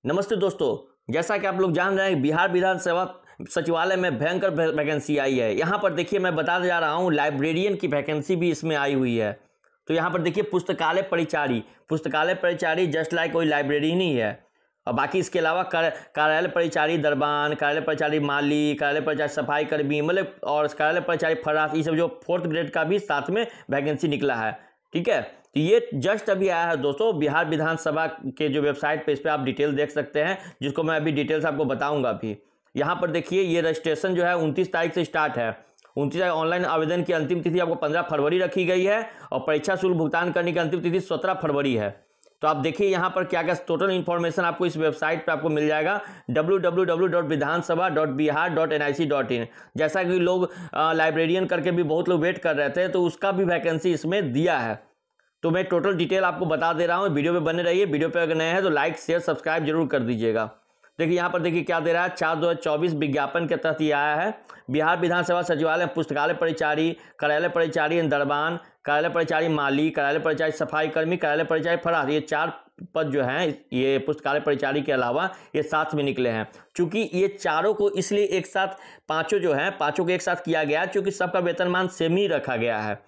नमस्ते दोस्तों, जैसा कि आप लोग जान रहे हैं बिहार विधानसभा सचिवालय में भयंकर वैकेंसी आई है। यहाँ पर देखिए मैं बताते जा रहा हूँ लाइब्रेरियन की वैकेंसी भी इसमें आई हुई है। तो यहाँ पर देखिए पुस्तकालय परिचारी जस्ट लाइक कोई लाइब्रेरी नहीं है। और बाकी इसके अलावा कार्यालय परिचारी दरबान, कार्यालय परिचारी माली, कार्यालय परिचारी सफाई कर्मी मतलब और कार्यालय परिचारी फरास, ये सब जो 4th ग्रेड का भी साथ में वैकेंसी निकला है। ठीक है, तो ये जस्ट अभी आया है दोस्तों बिहार विधानसभा के जो वेबसाइट पे, इस पर आप डिटेल देख सकते हैं, जिसको मैं अभी डिटेल्स आपको बताऊंगा। अभी यहाँ पर देखिए ये रजिस्ट्रेशन जो है 29 तारीख से स्टार्ट है। 29 तारीख ऑनलाइन आवेदन की अंतिम तिथि आपको 15 फरवरी रखी गई है और परीक्षा शुल्क भुगतान करने की अंतिम तिथि 17 फरवरी है। तो आप देखिए यहाँ पर क्या क्या टोटल इन्फॉर्मेशन आपको इस वेबसाइट पे आपको मिल जाएगा www.vidhansabha.bihar.nic.in। जैसा कि लोग लाइब्रेरियन करके भी बहुत लोग वेट कर रहे थे, तो उसका भी वैकेंसी इसमें दिया है। तो मैं टोटल डिटेल आपको बता दे रहा हूँ, वीडियो पे बने रहिए। वीडियो पे अगर नए हैं तो लाइक शेयर सब्सक्राइब जरूर कर दीजिएगा। देखिए यहाँ पर देखिए क्या दे रहा है, 4/2024 विज्ञापन के तहत ये आया है। बिहार विधानसभा सचिवालय पुस्तकालय परिचारी, कार्यालय परिचारी दरबान, कार्यालय परिचारी माली, कार्यालय परिचारी सफाई कर्मी, कार्यालय परिचारी फरार, ये 4 पद जो हैं ये पुस्तकालय परिचारी के अलावा ये साथ में निकले हैं। चूंकि ये चारों को इसलिए एक साथ पाँचों जो हैं पाँचों को एक साथ किया गया क्योंकि सबका वेतनमान सेम ही रखा गया है।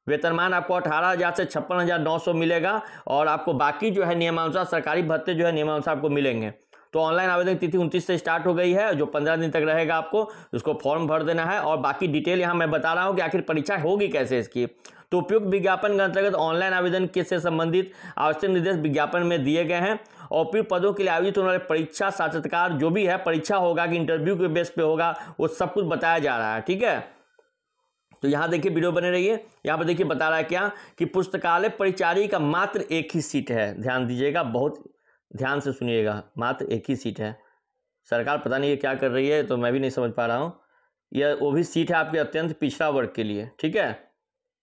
वेतनमान आपको 18,000 से 56,900 मिलेगा और आपको बाकी जो है नियमानुसार सरकारी भत्ते जो है नियमानुसार आपको मिलेंगे। तो ऑनलाइन आवेदन तिथि 29 से स्टार्ट हो गई है, जो 15 दिन तक रहेगा। आपको उसको फॉर्म भर देना है और बाकी डिटेल यहाँ मैं बता रहा हूँ कि आखिर परीक्षा होगी कैसे इसकी। तो उपयुक्त विज्ञापन के अंतर्गत ऑनलाइन आवेदन के से संबंधित आवश्यक निर्देश विज्ञापन में दिए गए हैं और उपयुक्त पदों के लिए आयोजित होने वाले परीक्षा साक्षात्कार जो भी है परीक्षा होगा कि इंटरव्यू के बेस पे होगा, वो सब कुछ बताया जा रहा है। ठीक है, तो यहाँ देखिए वीडियो बने रहिए। यहाँ पर देखिए बता रहा है क्या कि पुस्तकालय परिचारी का मात्र एक ही सीट है। ध्यान दीजिएगा, बहुत ध्यान से सुनिएगा, मात्र एक ही सीट है। सरकार पता नहीं ये क्या कर रही है, तो मैं भी नहीं समझ पा रहा हूँ। यह वो भी सीट है आपके अत्यंत पिछड़ा वर्ग के लिए। ठीक है,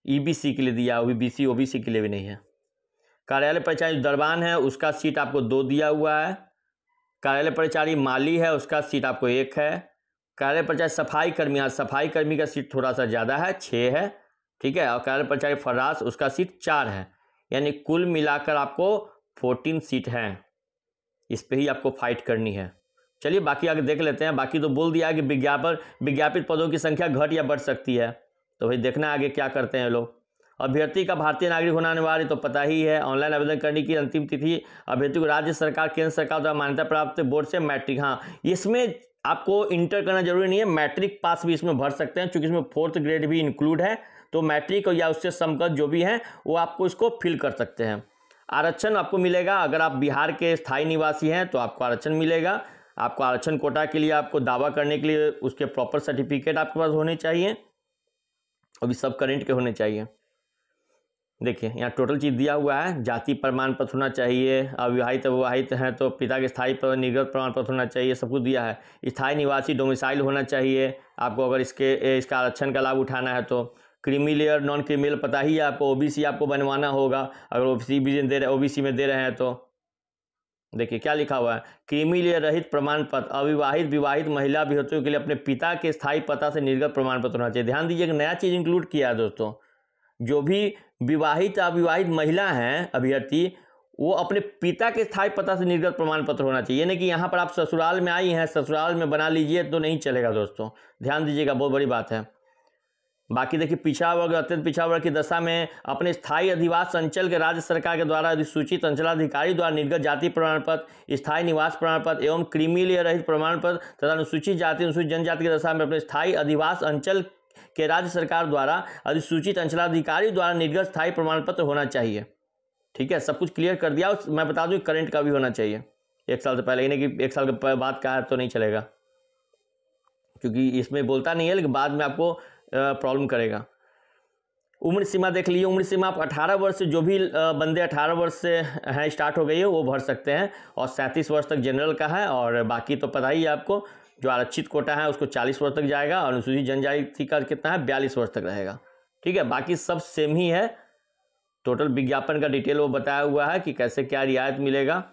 EBC के लिए दिया, OBC OBC के लिए भी नहीं है। कार्यालय परिचारी दरबान है, उसका सीट आपको 2 दिया हुआ है। कार्यालय परिचारी माली है, उसका सीट आपको 1 है। कार्यालय परिचारी सफाई कर्मी का सीट थोड़ा सा ज़्यादा है, 6 है। ठीक है, और कार्यालय परिचारी फरास उसका सीट 4 है। यानी कुल मिलाकर आपको 14 सीट हैं। इस पे ही आपको फाइट करनी है। चलिए बाकी आगे देख लेते हैं। बाकी तो बोल दिया है कि विज्ञापित पदों की संख्या घट या बढ़ सकती है, तो भाई देखना है आगे क्या करते हैं लोग। अभ्यर्थी का भारतीय नागरिक होना अनिवार्य, तो पता ही है। ऑनलाइन आवेदन करने की अंतिम तिथि अभ्यर्थी को राज्य सरकार केंद्र सरकार द्वारा मान्यता प्राप्त बोर्ड से मैट्रिक, हाँ इसमें आपको इंटर करना जरूरी नहीं है, मैट्रिक पास भी इसमें भर सकते हैं क्योंकि इसमें 4th ग्रेड भी इंक्लूड है। तो मैट्रिक या उससे समकक्ष जो भी है वो आपको इसको फिल कर सकते हैं। आरक्षण आपको मिलेगा, अगर आप बिहार के स्थायी निवासी हैं तो आपको आरक्षण मिलेगा। आपको आरक्षण कोटा के लिए आपको दावा करने के लिए उसके प्रॉपर सर्टिफिकेट आपके पास होने चाहिए, अभी सब करेंट के होने चाहिए। देखिए यहाँ टोटल चीज़ दिया हुआ है। जाति प्रमाण पत्र होना चाहिए, अविवाहित हैं तो पिता के स्थायी निर्गत प्रमाण पत्र होना चाहिए, सब कुछ दिया है। स्थायी निवासी डोमिसाइल होना चाहिए आपको, अगर इसका आरक्षण का लाभ उठाना है तो। क्रीमी लेयर नॉन क्रीमी पता ही है आपको। OBC आपको बनवाना होगा, अगर OBC में दे रहे हैं तो। देखिए क्या लिखा हुआ है, क्रीमी लेयर रहित प्रमाण पत्र अविवाहित विवाहित महिला अभ्यर्थियों के लिए अपने पिता के स्थायी पता से निर्गत प्रमाण पत्र होना चाहिए। ध्यान दीजिए कि नया चीज़ इंक्लूड किया है दोस्तों। जो भी विवाहित अविवाहित महिला हैं अभ्यर्थी, वो अपने पिता के स्थायी पता से निर्गत प्रमाण पत्र होना चाहिए। यानी कि यहाँ पर आप ससुराल में आई हैं, ससुराल में बना लीजिए तो नहीं चलेगा दोस्तों, ध्यान दीजिएगा, बहुत बड़ी बात है। बाकी देखिए पिछड़ा वर्ग अत्यंत पिछड़ा वर्ग की दशा में अपने स्थायी अधिवास अंचल के राज्य सरकार के द्वारा अधिसूचित अंचलाधिकारी द्वारा निर्गत जाति प्रमाण पत्र, स्थायी निवास प्रमाण पत्र एवं क्रीमी लेयर रहित प्रमाण पत्र तथा अनुसूचित जाति अनुसूचित जनजाति की दशा में अपने स्थायी अधिवास अंचल के राज्य सरकार द्वारा अधिसूचित अंचलाधिकारी द्वारा निर्गत स्थायी प्रमाण पत्र होना चाहिए। ठीक है, सब कुछ क्लियर कर दिया। मैं बता दूं करंट का भी होना चाहिए 1 साल से पहले, यानी कि 1 साल के बाद का है तो नहीं चलेगा, क्योंकि इसमें बोलता नहीं है लेकिन बाद में आपको प्रॉब्लम करेगा। उम्र सीमा देख लीजिए, उम्र सीमा आप 18 वर्ष से, जो भी बंदे 18 वर्ष से हैं स्टार्ट हो गई है वो भर सकते हैं, और 37 वर्ष तक जनरल का है। और बाकी तो पता ही है आपको, जो आरक्षित कोटा है उसको 40 वर्ष तक जाएगा और अनुसूचित जनजाति का कितना है 42 वर्ष तक रहेगा। ठीक है, बाकी सब सेम ही है। टोटल विज्ञापन का डिटेल वो बताया हुआ है कि कैसे क्या रियायत मिलेगा।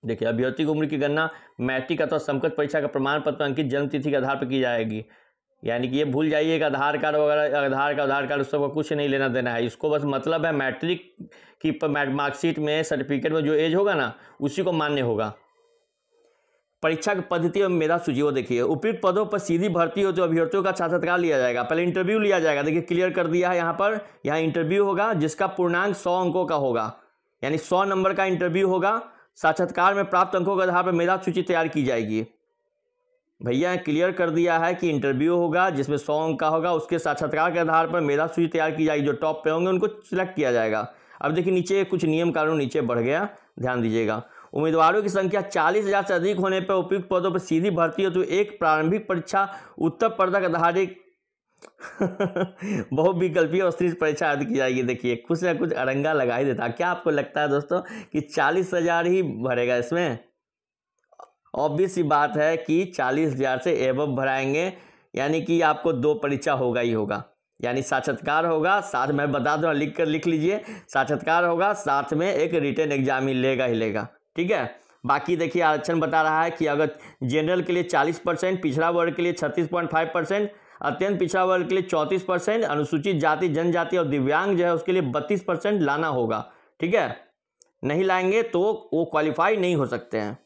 देखिए अभ्यर्थी की उम्र की गणना मैट्रिक अथवा समकक्ष परीक्षा का प्रमाण पत्र अंकित जन्म तिथि के आधार पर की जाएगी। यानी कि ये भूल जाइए कि आधार कार्ड वगैरह, आधार कार्ड उस सबका कुछ नहीं लेना देना है। इसको बस मतलब है मैट्रिक की मार्कशीट में, सर्टिफिकेट में जो एज होगा ना, उसी को मान्य होगा। परीक्षा की पद्धति एवं मेधा सूची वो देखिए, उपयुक्त पदों पर सीधी भर्ती हो तो अभ्यर्थियों का साक्षात्कार लिया जाएगा। पहले इंटरव्यू लिया जाएगा, देखिए क्लियर कर दिया है यहाँ पर। यहाँ इंटरव्यू होगा जिसका पूर्णांक 100 अंकों का होगा, यानी 100 नंबर का इंटरव्यू होगा। साक्षात्कार में प्राप्त अंकों के आधार पर मेधा सूची तैयार की जाएगी। भैया क्लियर कर दिया है कि इंटरव्यू होगा जिसमें 100 अंक का होगा, उसके साक्षात्कार के आधार पर मेधा सूची तैयार की जाएगी। जो टॉप पे होंगे उनको सिलेक्ट किया जाएगा। अब देखिए नीचे कुछ नियम कानून नीचे बढ़ गया, ध्यान दीजिएगा। उम्मीदवारों की संख्या 40,000 से अधिक होने पर उपयुक्त पदों पर सीधी भर्ती हो तो एक प्रारंभिक परीक्षा उत्तर पदक आधारित बहुविकल्पीय और स्थिर परीक्षा आदि की जाएगी। देखिए कुछ ना कुछ अरंगा लगा ही देता। क्या आपको लगता है दोस्तों कि 40,000 ही भरेगा इसमें? ऑब्वियस सी बात है कि 40,000 से एबव भराएंगे, यानी कि आपको 2 परीक्षा होगा ही होगा। यानी साक्षात्कार होगा, साथ में बता दूँ, लिख लीजिए, साक्षात्कार होगा, साथ में एक रिटन एग्जाम ही लेगा। ठीक है। बाकी देखिए आरक्षण बता रहा है कि अगर जनरल के लिए 40%, पिछड़ा वर्ग के लिए 36.5%, अत्यंत पिछड़ा वर्ग के लिए 34%, अनुसूचित जाति, जनजाति और दिव्यांग जो है उसके लिए 32% लाना होगा। ठीक है, नहीं लाएंगे तो वो क्वालिफाई नहीं हो सकते हैं।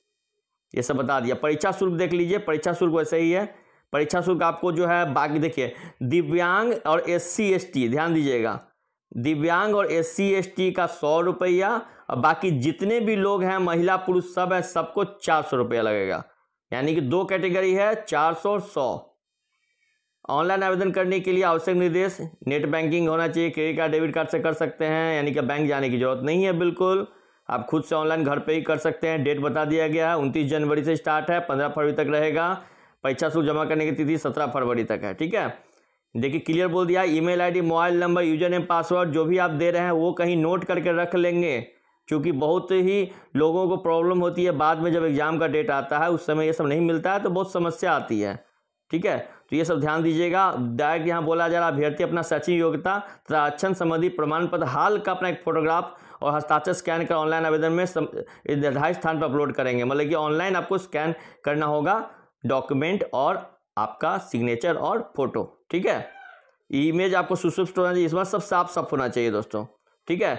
ये सब बता दिया। परीक्षा शुल्क देख लीजिए, परीक्षा शुल्क वैसे ही है। परीक्षा शुल्क आपको जो है बाकी देखिए, दिव्यांग और SC ST ध्यान दीजिएगा, दिव्यांग और SC ST का 100 रुपया, और बाकी जितने भी लोग हैं महिला पुरुष सब है, सबको 400 रुपया लगेगा। यानी कि 2 कैटेगरी है, 400 और 100। ऑनलाइन आवेदन करने के लिए आवश्यक निर्देश, नेट बैंकिंग होना चाहिए, क्रेडिट कार्ड डेबिट कार्ड से कर सकते हैं, यानी कि बैंक जाने की जरूरत नहीं है बिल्कुल। आप खुद से ऑनलाइन घर पे ही कर सकते हैं। डेट बता दिया गया है, 29 जनवरी से स्टार्ट है, 15 फरवरी तक रहेगा। परीक्षा शुल्क जमा करने की तिथि 17 फरवरी तक है। ठीक है, देखिए क्लियर बोल दिया। Email ID, mobile number, user name, password जो भी आप दे रहे हैं वो कहीं नोट करके रख लेंगे, क्योंकि बहुत ही लोगों को प्रॉब्लम होती है बाद में जब एग्जाम का डेट आता है, उस समय ये सब नहीं मिलता है तो बहुत समस्या आती है। ठीक है, तो ये सब ध्यान दीजिएगा। डायरेक्ट यहाँ बोला जा रहा, अभ्यर्थी अपना शैक्षणिक योग्यता तथा आरक्षण संबंधी प्रमाण पत्र हाल का अपना एक फोटोग्राफ और हस्ताक्षर स्कैन कर ऑनलाइन आवेदन में निर्धारित स्थान पर अपलोड करेंगे। मतलब कि ऑनलाइन आपको स्कैन करना होगा डॉक्यूमेंट और आपका सिग्नेचर और फोटो। ठीक है, इमेज आपको सुस्पष्ट होना चाहिए, इसमें सब साफ होना चाहिए दोस्तों। ठीक है,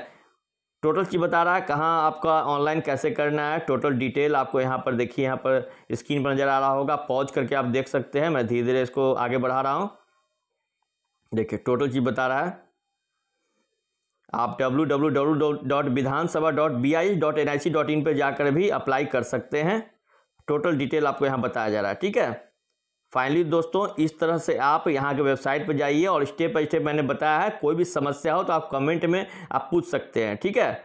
टोटल चीज बता रहा है कहाँ आपका ऑनलाइन कैसे करना है, टोटल डिटेल आपको यहाँ पर देखिए, यहाँ पर स्क्रीन पर नजर आ रहा होगा, पॉज करके आप देख सकते हैं। मैं धीरे धीरे इसको आगे बढ़ा रहा हूँ। देखिए टोटल चीज बता रहा है, आप www.vidansabha.bis.nic.in पे जाकर भी अप्लाई कर सकते हैं। टोटल डिटेल आपको यहाँ बताया जा रहा है। ठीक है, फाइनली दोस्तों इस तरह से आप यहाँ के वेबसाइट पर जाइए और स्टेप बाय स्टेप मैंने बताया है। कोई भी समस्या हो तो आप कमेंट में आप पूछ सकते हैं। ठीक है,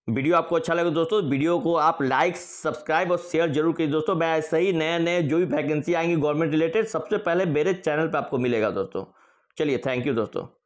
वीडियो आपको अच्छा लगे दोस्तों, वीडियो को आप लाइक, सब्सक्राइब और शेयर जरूर कीजिए दोस्तों। मैं ऐसे ही नए जो भी वैकेंसी आएंगी गवर्नमेंट रिलेटेड सबसे पहले मेरे चैनल पर आपको मिलेगा दोस्तों। चलिए, थैंक यू दोस्तों।